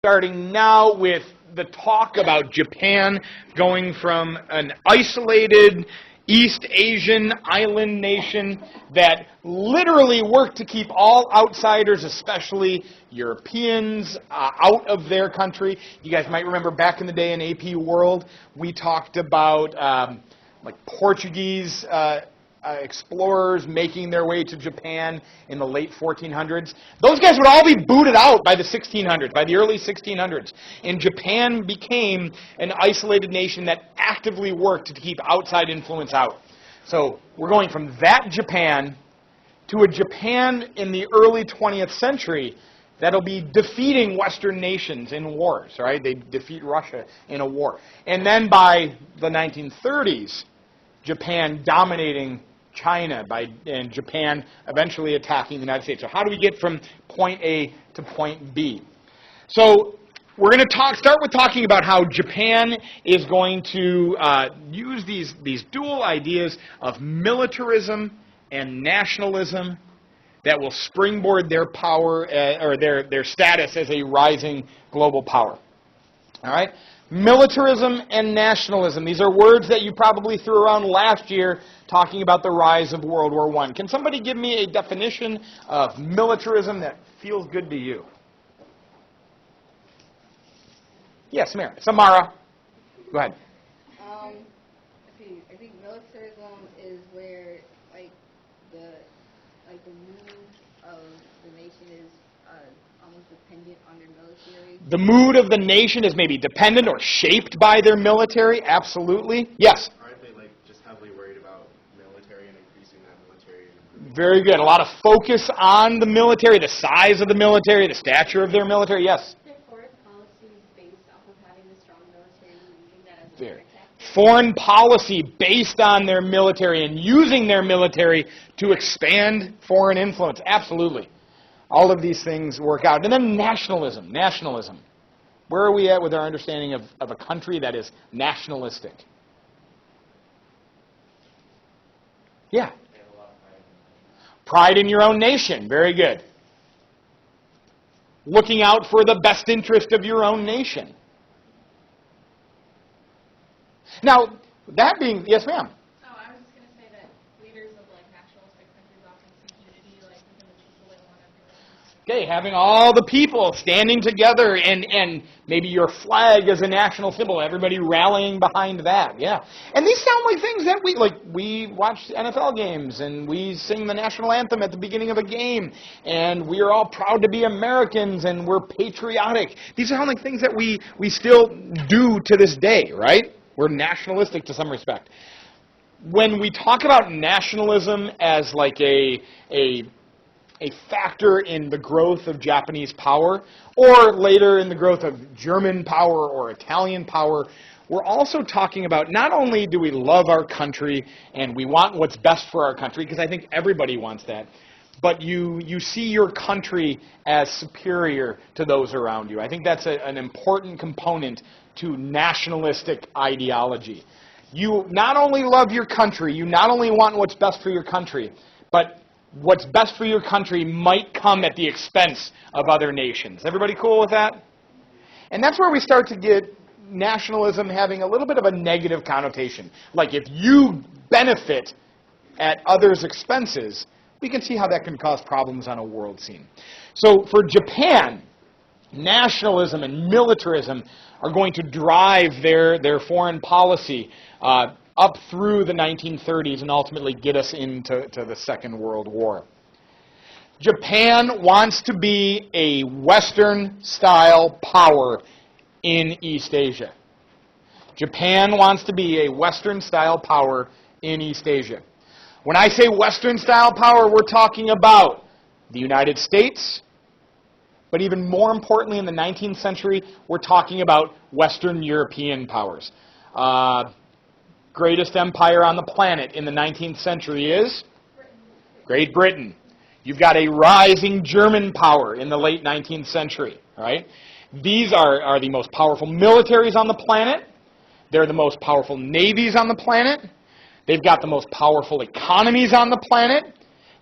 Starting now with the talk about Japan going from an isolated East Asian island nation that literally worked to keep all outsiders, especially Europeans, out of their country. You guys might remember back in the day in AP World, we talked about like Portuguese explorers making their way to Japan in the late 1400s. Those guys would all be booted out by the 1600s, by the early 1600s. And Japan became an isolated nation that actively worked to keep outside influence out. So we're going from that Japan to a Japan in the early 20th century that'll be defeating Western nations in wars, right? They defeat Russia in a war. And then by the 1930s, Japan dominating China and Japan eventually attacking the United States. So how do we get from point A to point B? So we're going to start with talking about how Japan is going to use these dual ideas of militarism and nationalism that will springboard their power or their status as a rising global power. All right? Militarism and nationalism. These are words that you probably threw around last year talking about the rise of World War I. Can somebody give me a definition of militarism that feels good to you? Yes, Samara. Go ahead. I think militarism is where the mood of the nation is almost dependent on their military. The mood of the nation is maybe dependent or shaped by their military. Absolutely. Yes. Aren't they just heavily worried about military and increasing that military? Very good. A lot of focus on the military, the size of the military, the stature of their military. Yes. Their foreign policy is based off of having a strong military and using that as a Very. tactic. Foreign policy based on their military and using their military to expand foreign influence. Absolutely. All of these things work out. And then nationalism. Nationalism. Where are we at with our understanding of a country that is nationalistic? Yeah. Pride in your own nation. Very good. Looking out for the best interest of your own nation. Now, that being... Yes, ma'am. Oh, I was just going to say that leaders of nationalistic countries often seek unity within the people they want everyone. Okay, having all the people standing together and maybe your flag as a national symbol, everybody rallying behind that, yeah. And these sound like things that we watch NFL games and we sing the national anthem at the beginning of a game and we are all proud to be Americans and we're patriotic. These sound like things that we still do to this day, right? We're nationalistic to some respect. When we talk about nationalism as a factor in the growth of Japanese power, or later in the growth of German power or Italian power, we're also talking about not only do we love our country and we want what's best for our country, because I think everybody wants that, but you see your country as superior to those around you. I think that's an important component to nationalistic ideology. You not only love your country, you not only want what's best for your country, but what's best for your country might come at the expense of other nations. Everybody cool with that? And that's where we start to get nationalism having a little bit of a negative connotation. Like if you benefit at others' expenses, we can see how that can cause problems on a world scene. So for Japan, nationalism and militarism are going to drive their foreign policy up through the 1930s and ultimately get us into the Second World War. Japan wants to be a Western-style power in East Asia. Japan wants to be a Western-style power in East Asia. When I say Western-style power, we're talking about the United States, but even more importantly in the 19th century, we're talking about Western European powers. Greatest empire on the planet in the 19th century is Great Britain. You've got a rising German power in the late 19th century. Right? These are the most powerful militaries on the planet. They're the most powerful navies on the planet. They've got the most powerful economies on the planet.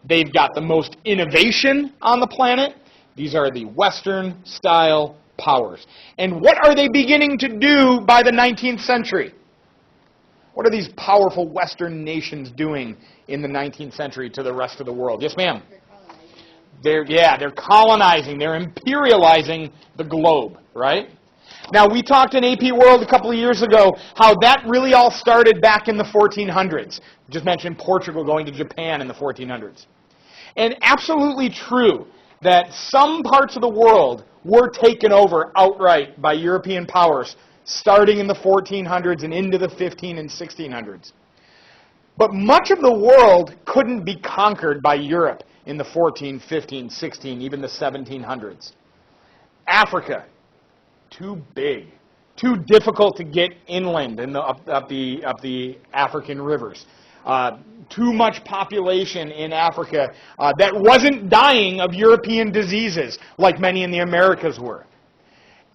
They've got the most innovation on the planet. These are the Western-style powers. And what are they beginning to do by the 19th century? What are these powerful Western nations doing in the 19th century to the rest of the world? Yes, ma'am? They're colonizing. They're imperializing the globe, right? Now, we talked in AP World a couple of years ago how that really all started back in the 1400s. Just mentioned Portugal going to Japan in the 1400s. And absolutely true that some parts of the world were taken over outright by European powers starting in the 1400s and into the 15 and 1600s. But much of the world couldn't be conquered by Europe in the 14, 15, 16, even the 1700s. Africa, too big, too difficult to get inland and up the African rivers. Too much population in Africa that wasn't dying of European diseases like many in the Americas were.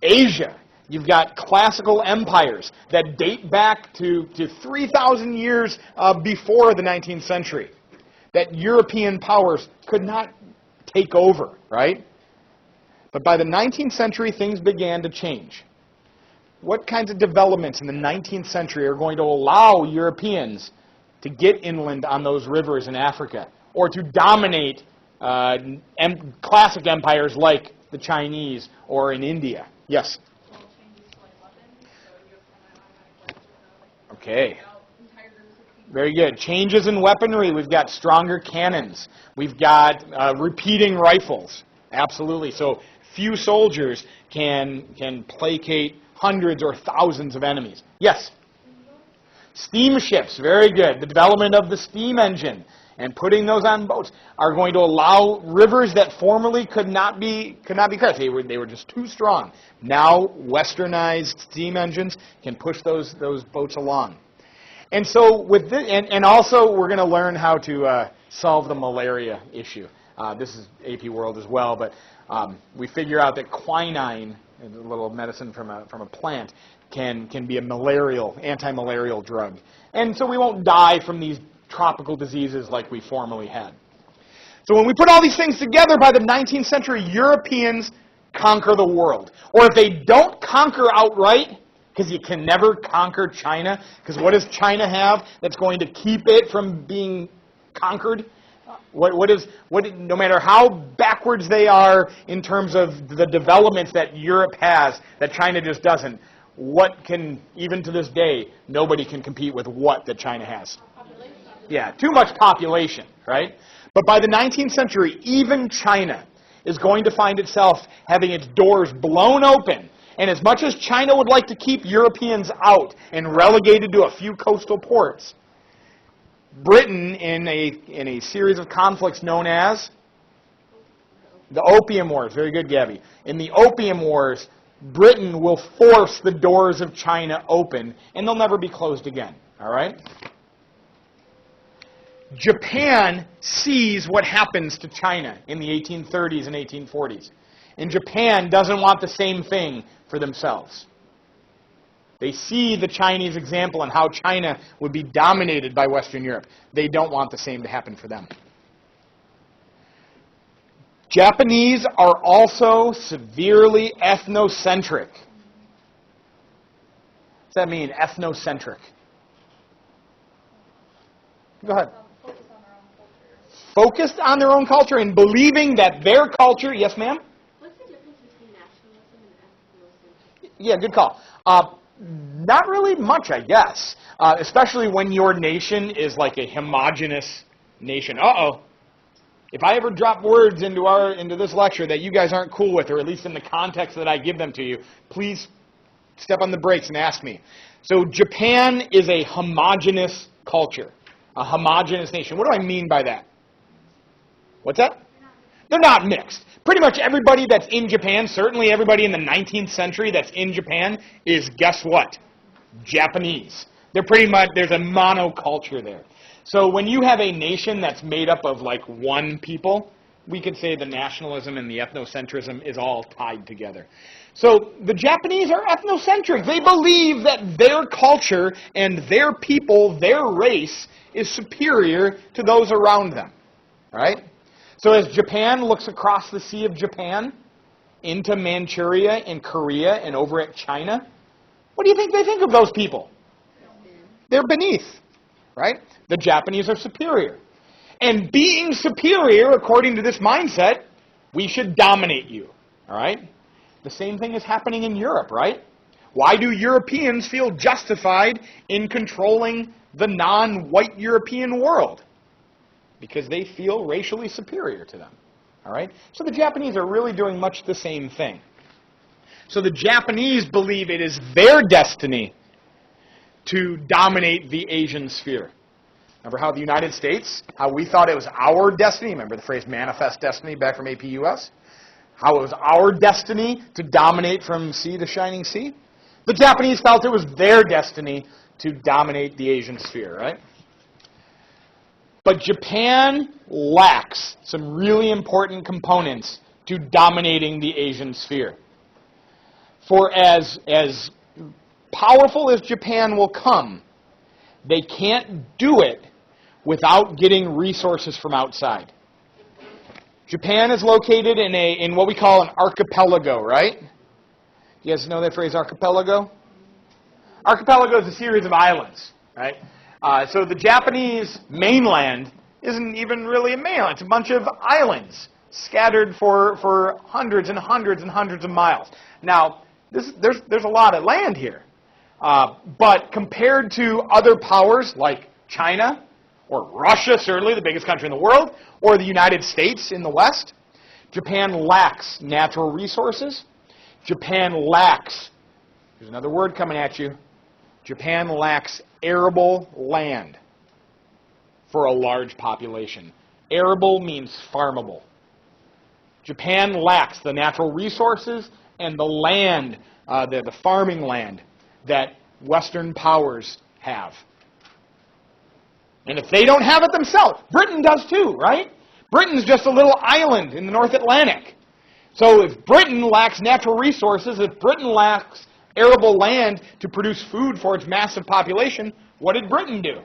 Asia, you've got classical empires that date back to 3,000 years before the 19th century that European powers could not take over, right? But by the 19th century, things began to change. What kinds of developments in the 19th century are going to allow Europeans to get inland on those rivers in Africa or to dominate classic empires like the Chinese or in India? Yes? Okay. Very good. Changes in weaponry. We've got stronger cannons. We've got repeating rifles. Absolutely. So few soldiers can placate hundreds or thousands of enemies. Yes? Steamships. Very good. The development of the steam engine and putting those on boats are going to allow rivers that formerly could not be crossed. They were just too strong. Now, westernized steam engines can push those boats along. And so with this, and also we're going to learn how to solve the malaria issue. This is AP World as well, but we figure out that quinine, a little medicine from a plant, can be a anti-malarial drug. And so we won't die from these tropical diseases like we formerly had. So when we put all these things together, by the 19th century, Europeans conquer the world. Or if they don't conquer outright, because you can never conquer China, because what does China have that's going to keep it from being conquered? No matter how backwards they are in terms of the developments that Europe has, that China just doesn't, even to this day, nobody can compete with what that China has. Yeah, too much population, right? But by the 19th century, even China is going to find itself having its doors blown open. And as much as China would like to keep Europeans out and relegated to a few coastal ports, Britain, in a series of conflicts known as the Opium Wars, very good, Gabby. In the Opium Wars, Britain will force the doors of China open, and they'll never be closed again, all right? Japan sees what happens to China in the 1830s and 1840s. And Japan doesn't want the same thing for themselves. They see the Chinese example and how China would be dominated by Western Europe. They don't want the same to happen for them. Japanese are also severely ethnocentric. What does that mean, ethnocentric? Go ahead. Focused on their own culture and believing that their culture, yes ma'am? What's the difference between nationalism and ethnocentric? Yeah, good call. Not really much, I guess. Especially when your nation is like a homogeneous nation. Uh-oh. If I ever drop words into this lecture that you guys aren't cool with, or at least in the context that I give them to you, please step on the brakes and ask me. So Japan is a homogeneous culture, a homogeneous nation. What do I mean by that? What's that? They're not mixed. Pretty much everybody that's in Japan, certainly everybody in the 19th century that's in Japan, is, guess what? Japanese. There's a monoculture there. So when you have a nation that's made up of like one people, we could say the nationalism and the ethnocentrism is all tied together. So the Japanese are ethnocentric. They believe that their culture and their people, their race, is superior to those around them. Right? So as Japan looks across the Sea of Japan into Manchuria and Korea and over at China, what do you think they think of those people? They're beneath, right? The Japanese are superior. And being superior, according to this mindset, we should dominate you, all right? The same thing is happening in Europe, right? Why do Europeans feel justified in controlling the non-white European world? Because they feel racially superior to them, all right? So the Japanese are really doing much the same thing. So the Japanese believe it is their destiny to dominate the Asian sphere. Remember how the United States, how we thought it was our destiny? Remember the phrase manifest destiny back from APUS? How it was our destiny to dominate from sea to shining sea? The Japanese felt it was their destiny to dominate the Asian sphere, right? But Japan lacks some really important components to dominating the Asian sphere. For as powerful as Japan will come, they can't do it without getting resources from outside. Japan is located in what we call an archipelago, right? You guys know that phrase, archipelago? Archipelago is a series of islands, right? So the Japanese mainland isn't even really a mainland. It's a bunch of islands scattered for hundreds and hundreds and hundreds of miles. Now, there's a lot of land here. But compared to other powers like China, or Russia, certainly the biggest country in the world, or the United States in the West, Japan lacks natural resources. Japan lacks, here's another word coming at you, Japan lacks arable land for a large population. Arable means farmable. Japan lacks the natural resources and the land, the farming land that Western powers have. And if they don't have it themselves, Britain does too, right? Britain's just a little island in the North Atlantic. So if Britain lacks natural resources, if Britain lacks arable land to produce food for its massive population, what did Britain do?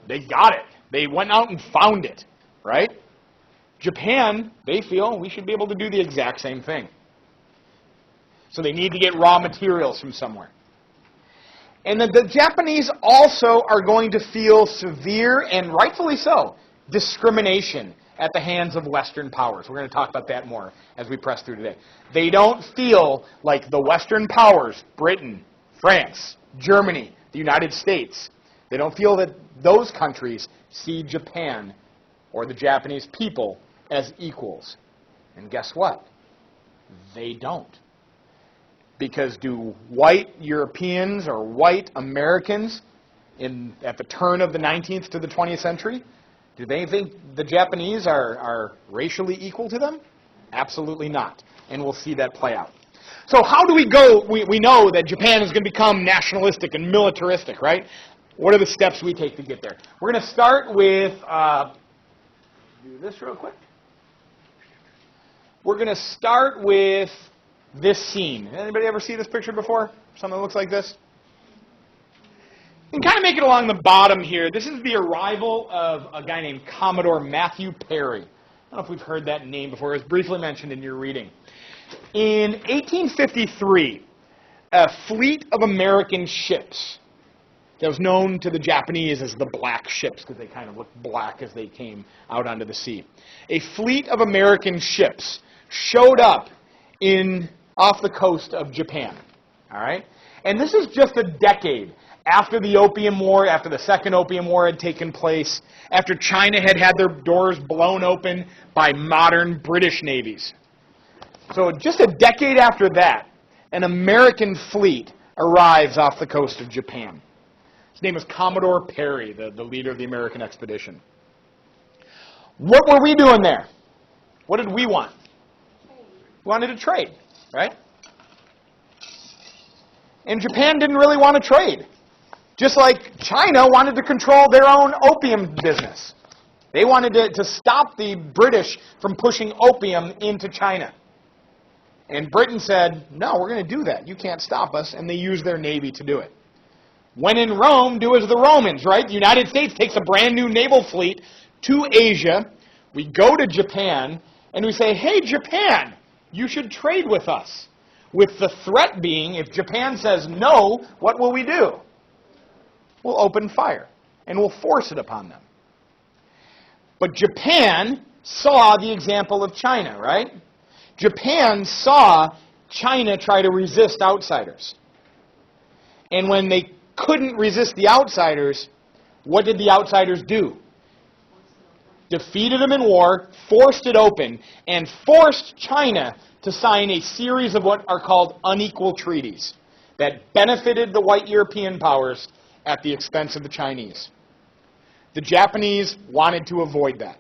They got it. They went out and found it, right? Japan, they feel we should be able to do the exact same thing. So they need to get raw materials from somewhere. And the Japanese also are going to feel severe, and rightfully so, discrimination at the hands of Western powers. We're going to talk about that more as we press through today. They don't feel like the Western powers, Britain, France, Germany, the United States, they don't feel that those countries see Japan or the Japanese people as equals. And guess what? They don't. Because do white Europeans or white Americans at the turn of the 19th to the 20th century, do they think the Japanese are racially equal to them? Absolutely not. And we'll see that play out. So how do we go? We know that Japan is going to become nationalistic and militaristic, right? What are the steps we take to get there? We're going to start with, do this real quick. We're going to start with this scene. Anybody ever see this picture before? Something that looks like this? You can kind of make it along the bottom here. This is the arrival of a guy named Commodore Matthew Perry. I don't know if we've heard that name before. It was briefly mentioned in your reading. In 1853, a fleet of American ships that was known to the Japanese as the black ships because they kind of looked black as they came out onto the sea. A fleet of American ships showed up off the coast of Japan. All right? And this is just a decade after the Opium War, after the Second Opium War had taken place, after China had had their doors blown open by modern British navies. So just a decade after that, an American fleet arrives off the coast of Japan. His name is Commodore Perry, the leader of the American expedition. What were we doing there? What did we want? We wanted to trade, right? And Japan didn't really want to trade. Just like China wanted to control their own opium business. They wanted to stop the British from pushing opium into China. And Britain said, no, we're going to do that. You can't stop us. And they used their navy to do it. When in Rome, do as the Romans, right? The United States takes a brand new naval fleet to Asia. We go to Japan, And we say, hey, Japan, you should trade with us. With the threat being, if Japan says no, what will we do? We'll open fire, and we'll force it upon them. But Japan saw the example of China, right? Japan saw China try to resist outsiders. And when they couldn't resist the outsiders, what did the outsiders do? Defeated them in war, forced it open, and forced China to sign a series of what are called unequal treaties that benefited the white European powers at the expense of the Chinese. The Japanese wanted to avoid that.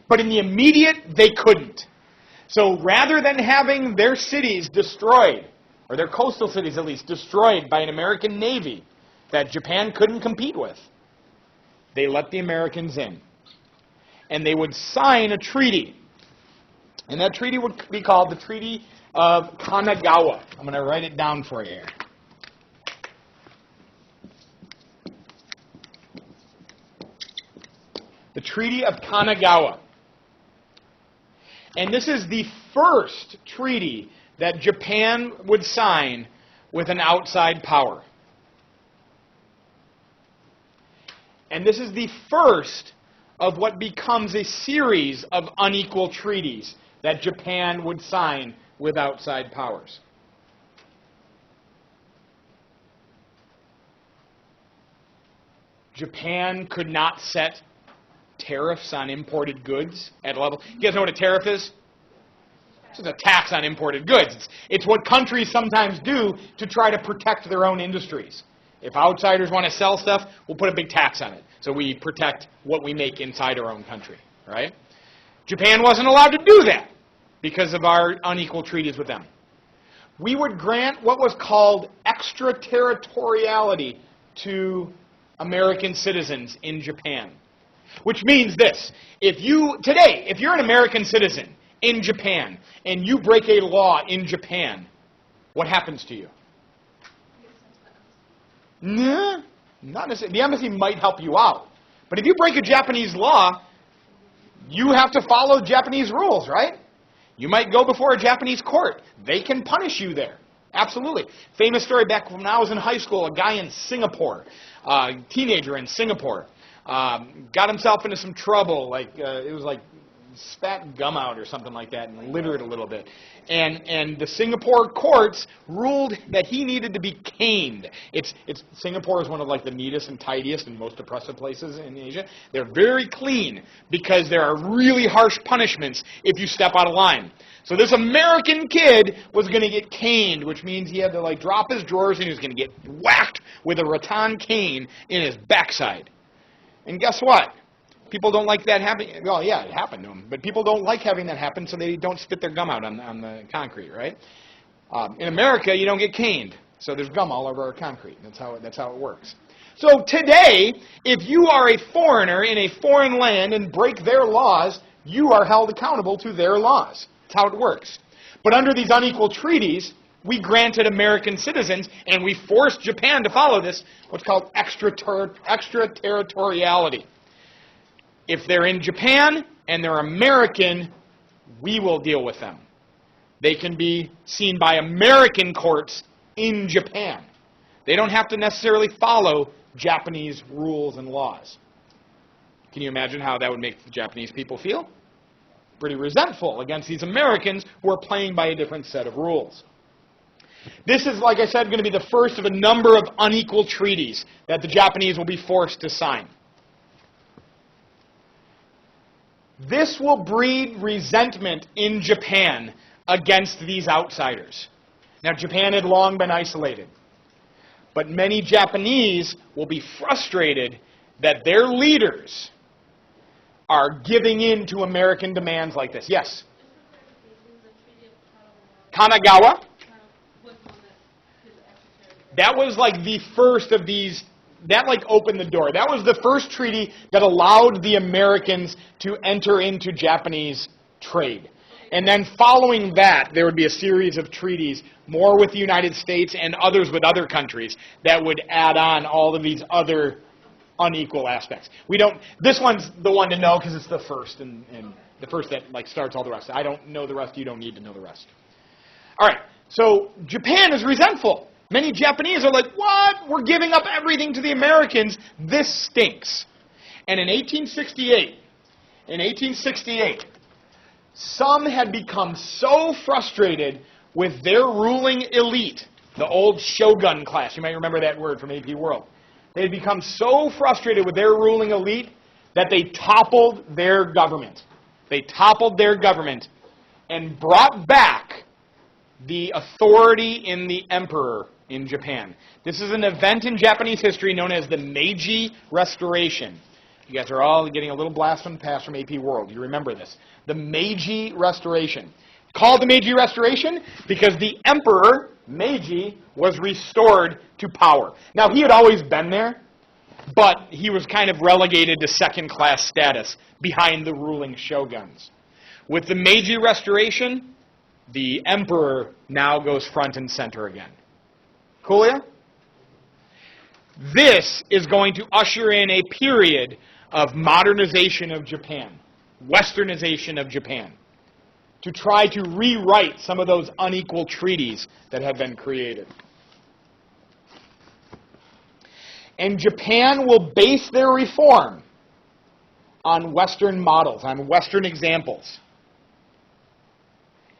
But in the immediate, they couldn't. So rather than having their cities destroyed, or their coastal cities at least, destroyed by an American navy that Japan couldn't compete with, they let the Americans in. And they would sign a treaty. And that treaty would be called the Treaty of Kanagawa. I'm going to write it down for you here. The Treaty of Kanagawa. And this is the first treaty that Japan would sign with an outside power. And this is the first of what becomes a series of unequal treaties that Japan would sign with outside powers. Japan could not set tariffs on imported goods at a level. You guys know what a tariff is? It's just a tax on imported goods. It's what countries sometimes do to try to protect their own industries. If outsiders want to sell stuff, we'll put a big tax on it. So we protect what we make inside our own country, right? Japan wasn't allowed to do that because of our unequal treaties with them. We would grant what was called extraterritoriality to American citizens in Japan. Which means this: if you're an American citizen in Japan and you break a law in Japan, what happens to you? Nah, not necessarily. The embassy might help you out. But if you break a Japanese law, you have to follow Japanese rules, right? You might go before a Japanese court. They can punish you there. Absolutely. Famous story back when I was in high school, a guy in Singapore, a teenager in Singapore, got himself into some trouble. It was like spat gum out or something like that and littered a little bit. And the Singapore courts ruled that he needed to be caned. Singapore is one of like the neatest and tidiest and most oppressive places in Asia. They're very clean because there are really harsh punishments if you step out of line. So this American kid was going to get caned, which means he had to like drop his drawers and he was going to get whacked with a rattan cane in his backside. And guess what? People don't like that happening. Well, yeah, it happened to them. But people don't like having that happen, so they don't spit their gum out on the concrete, right? In America, you don't get caned. So there's gum all over our concrete. That's how it works. So today, if you are a foreigner in a foreign land and break their laws, you are held accountable to their laws. That's how it works. But under these unequal treaties, we granted American citizens, and we forced Japan to follow this, what's called extraterritoriality. If they're in Japan and they're American, we will deal with them. They can be seen by American courts in Japan. They don't have to necessarily follow Japanese rules and laws. Can you imagine how that would make the Japanese people feel? Pretty resentful against these Americans who are playing by a different set of rules. This is, like I said, going to be the first of a number of unequal treaties that the Japanese will be forced to sign. This will breed resentment in Japan against these outsiders. Now, Japan had long been isolated, but many Japanese will be frustrated that their leaders are giving in to American demands like this. Yes? Kanagawa? That was like the first of these. That like opened the door. That was the first treaty that allowed the Americans to enter into Japanese trade. And then following that, there would be a series of treaties, more with the United States and others with other countries, that would add on all of these other unequal aspects. This one's the one to know because it's the first in The first that starts all the rest. I don't know the rest. You don't need to know the rest. All right. So Japan is resentful. Many Japanese are like, what? We're giving up everything to the Americans. This stinks. And in 1868, some had become so frustrated with their ruling elite, the old shogun class. You might remember that word from AP World. They had become so frustrated with their ruling elite that they toppled their government. They toppled their government and brought back the authority in the emperor in Japan. This is an event in Japanese history known as the Meiji Restoration. You guys are all getting a little blast from the past from AP World. You remember this. The Meiji Restoration. Called the Meiji Restoration because the emperor, Meiji, was restored to power. Now, he had always been there, but he was kind of relegated to second-class status behind the ruling shoguns. With the Meiji Restoration, the emperor now goes front and center again. Cool, This is going to usher in a period of modernization of Japan, westernization of Japan, to try to rewrite some of those unequal treaties that have been created. And Japan will base their reform on Western models, on Western examples.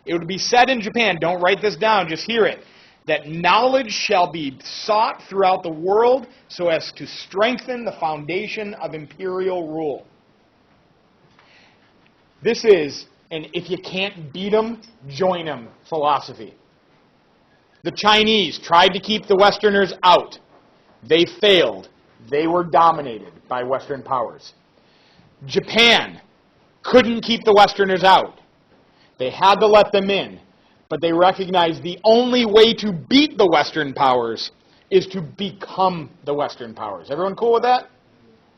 It would be said in Japan, don't write this down, just hear it, that knowledge shall be sought throughout the world so as to strengthen the foundation of imperial rule. This is an if you can't beat them, join them philosophy. The Chinese tried to keep the Westerners out. They failed. They were dominated by Western powers. Japan couldn't keep the Westerners out. They had to let them in. But they recognized the only way to beat the Western powers is to become the Western powers. Everyone cool with that?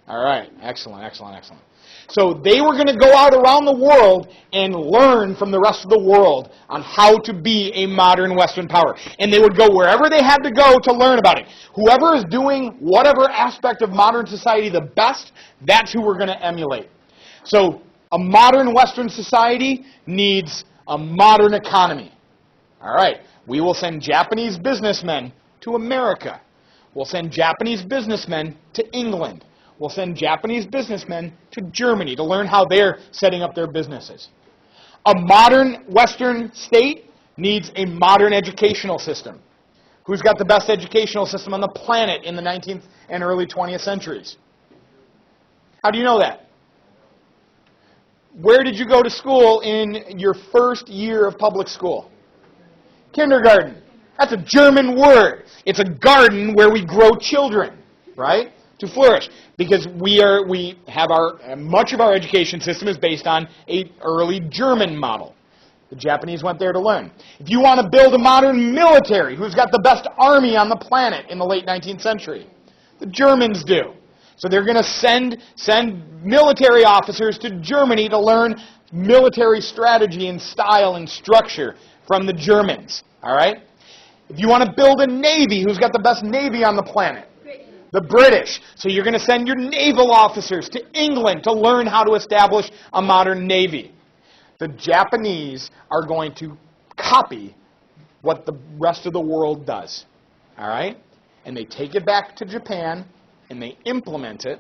All right. Excellent, excellent, excellent. So they were going to go out around the world and learn from the rest of the world on how to be a modern Western power. And they would go wherever they had to go to learn about it. Whoever is doing whatever aspect of modern society the best, that's who we're going to emulate. So a modern Western society needs a modern economy. All right, we will send Japanese businessmen to America. We'll send Japanese businessmen to England. We'll send Japanese businessmen to Germany to learn how they're setting up their businesses. A modern Western state needs a modern educational system. Who's got the best educational system on the planet in the 19th and early 20th centuries? How do you know that? Where did you go to school in your first year of public school? Kindergarten. That's a German word. It's a garden where we grow children, right? To flourish. Because we have much of our education system is based on an early German model. The Japanese went there to learn. If you want to build a modern military, who's got the best army on the planet in the late 19th century? The Germans do. So they're going to send military officers to Germany to learn military strategy and style and structure from the Germans. All right? If you want to build a navy, who's got the best navy on the planet? The British. So you're going to send your naval officers to England to learn how to establish a modern navy. The Japanese are going to copy what the rest of the world does. All right? And they take it back to Japan, and they implement it,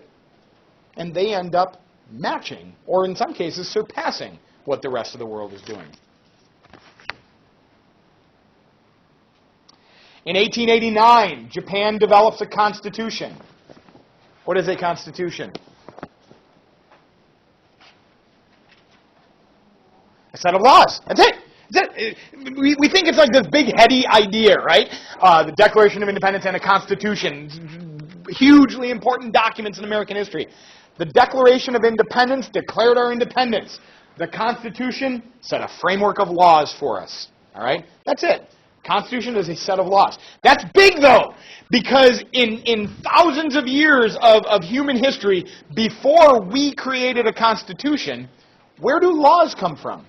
and they end up matching, or in some cases surpassing, what the rest of the world is doing. In 1889, Japan develops a constitution. What is a constitution? A set of laws. That's it. We think it's like this big, heady idea, right? The Declaration of Independence and a constitution. Hugely important documents in American history. The Declaration of Independence declared our independence. The Constitution set a framework of laws for us. All right? That's it. Constitution is a set of laws. That's big, though, because in thousands of years of human history, before we created a constitution, where do laws come from?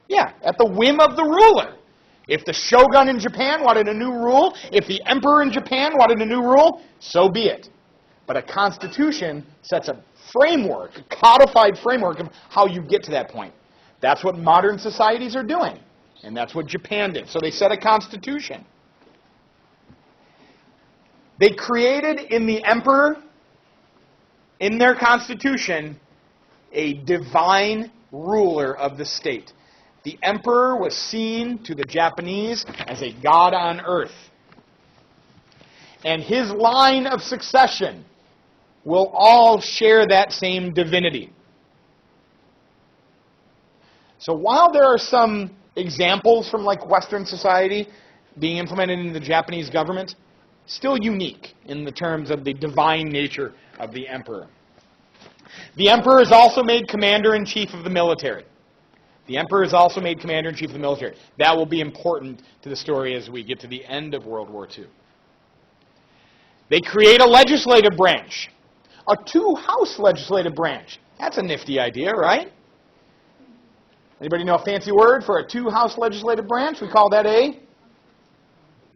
Yeah, at the whim of the ruler. If the shogun in Japan wanted a new rule, if the emperor in Japan wanted a new rule, so be it. But a constitution sets a framework, a codified framework of how you get to that point. That's what modern societies are doing. And that's what Japan did. So they set a constitution. They created in the emperor, in their constitution, a divine ruler of the state. The emperor was seen to the Japanese as a god on earth. And his line of succession will all share that same divinity. So while there are some examples from like Western society being implemented in the Japanese government, still unique in the terms of the divine nature of the emperor. The emperor is also made commander-in-chief of the military. The emperor is also made commander-in-chief of the military. That will be important to the story as we get to the end of World War II. They create a legislative branch, a two-house legislative branch. That's a nifty idea, right? Anybody know a fancy word for a two-house legislative branch? We call that a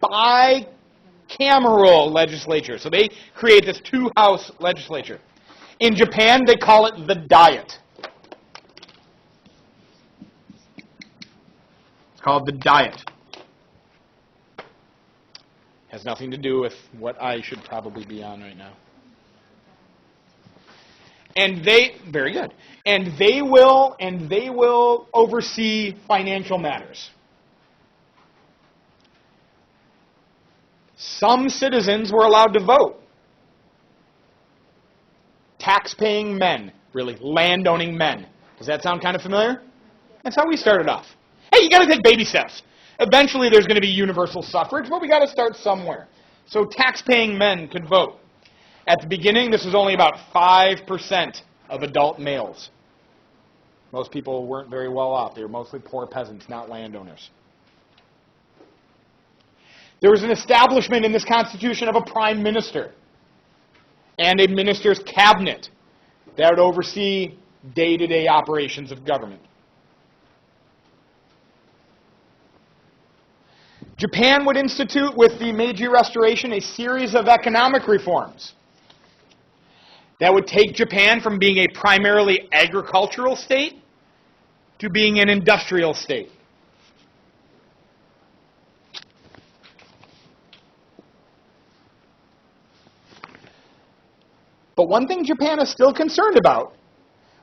bicameral legislature. So they create this two-house legislature. In Japan, they call it the Diet. It's called the Diet. Has nothing to do with what I should probably be on right now. And they, very good. And they will oversee financial matters. Some citizens were allowed to vote. Tax-paying men, really, land-owning men. Does that sound kind of familiar? That's how we started off. Hey, you got to take baby steps. Eventually there's going to be universal suffrage, but we got to start somewhere. So tax-paying men could vote. At the beginning, this was only about 5% of adult males. Most people weren't very well off. They were mostly poor peasants, not landowners. There was an establishment in this constitution of a prime minister and a minister's cabinet that would oversee day-to-day operations of government. Japan would institute, with the Meiji Restoration, a series of economic reforms that would take Japan from being a primarily agricultural state to being an industrial state. But one thing Japan is still concerned about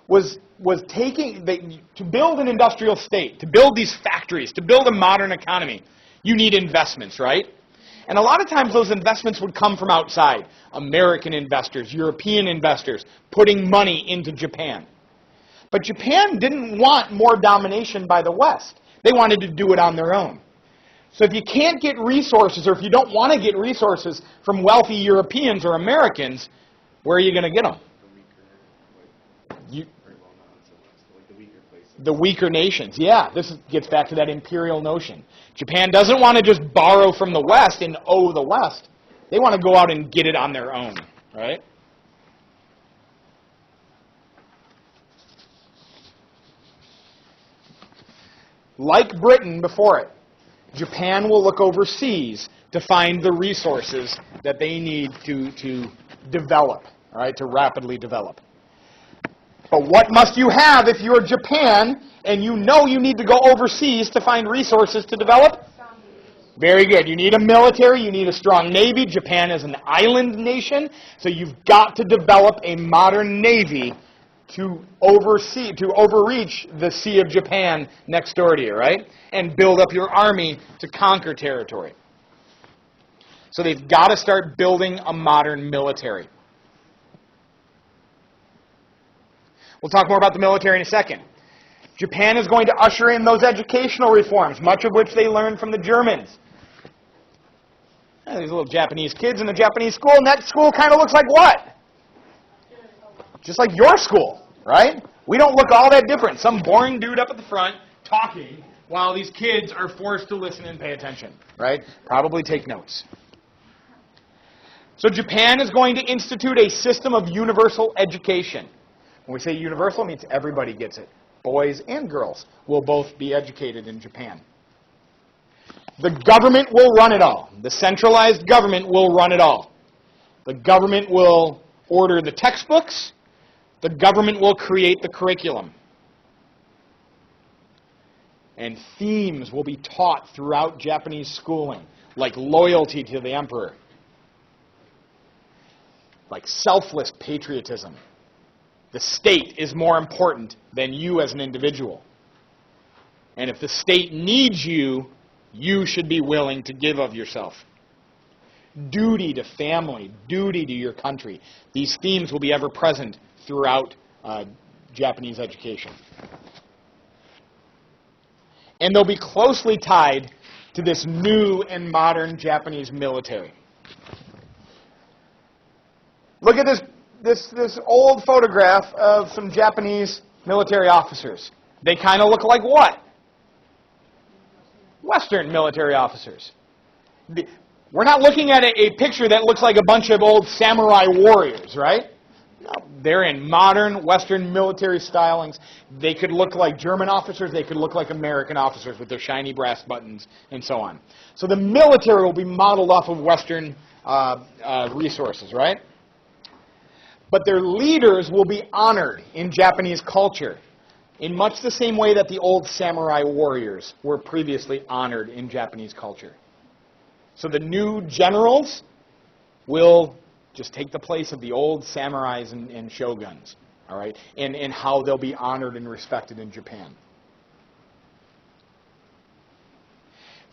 was to build an industrial state, to build these factories, to build a modern economy, you need investments, right? And a lot of times those investments would come from outside. American investors, European investors, putting money into Japan. But Japan didn't want more domination by the West. They wanted to do it on their own. So if you can't get resources, or if you don't want to get resources from wealthy Europeans or Americans, where are you going to get them? The weaker nations. Yeah, this gets back to that imperial notion. Japan doesn't want to just borrow from the West and owe the West. They want to go out and get it on their own, right? Like Britain before it, Japan will look overseas to find the resources that they need to develop, all right, to rapidly develop. But what must you have if you're Japan and you know you need to go overseas to find resources to develop? Very good. You need a military, you need a strong navy. Japan is an island nation, so you've got to develop a modern navy to overreach the Sea of Japan next door to you, right? And build up your army to conquer territory. So they've got to start building a modern military. We'll talk more about the military in a second. Japan is going to usher in those educational reforms, much of which they learned from the Germans. These little Japanese kids in a Japanese school, and that school kind of looks like what? Just like your school, right? We don't look all that different. Some boring dude up at the front talking while these kids are forced to listen and pay attention, right? Probably take notes. So Japan is going to institute a system of universal education. When we say universal, it means everybody gets it. Boys and girls will both be educated in Japan. The government will run it all. The centralized government will run it all. The government will order the textbooks. The government will create the curriculum. And themes will be taught throughout Japanese schooling, like loyalty to the emperor, like selfless patriotism. The state is more important than you as an individual. And if the state needs you, you should be willing to give of yourself. Duty to family, duty to your country. These themes will be ever present throughout Japanese education. And they'll be closely tied to this new and modern Japanese military. Look at this old photograph of some Japanese military officers. They kind of look like what? Western military officers. We're not looking at a picture that looks like a bunch of old samurai warriors, right? No, they're in modern Western military stylings. They could look like German officers. They could look like American officers with their shiny brass buttons and so on. So the military will be modeled off of Western resources, right? But their leaders will be honored in Japanese culture in much the same way that the old samurai warriors were previously honored in Japanese culture. So the new generals will just take the place of the old samurais and shoguns, all right, and how they'll be honored and respected in Japan.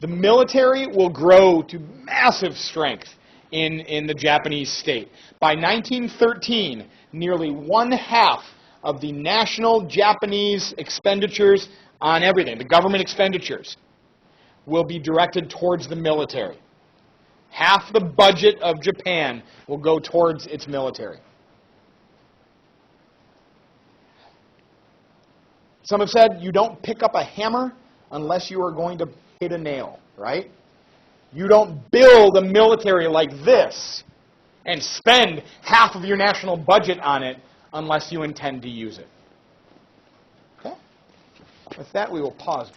The military will grow to massive strength in the Japanese state. By 1913, nearly 1/2 of the national Japanese expenditures on everything, the government expenditures, will be directed towards the military. Half the budget of Japan will go towards its military. Some have said you don't pick up a hammer unless you are going to hit a nail, right? You don't build a military like this and spend half of your national budget on it unless you intend to use it. Okay? With that, we will pause.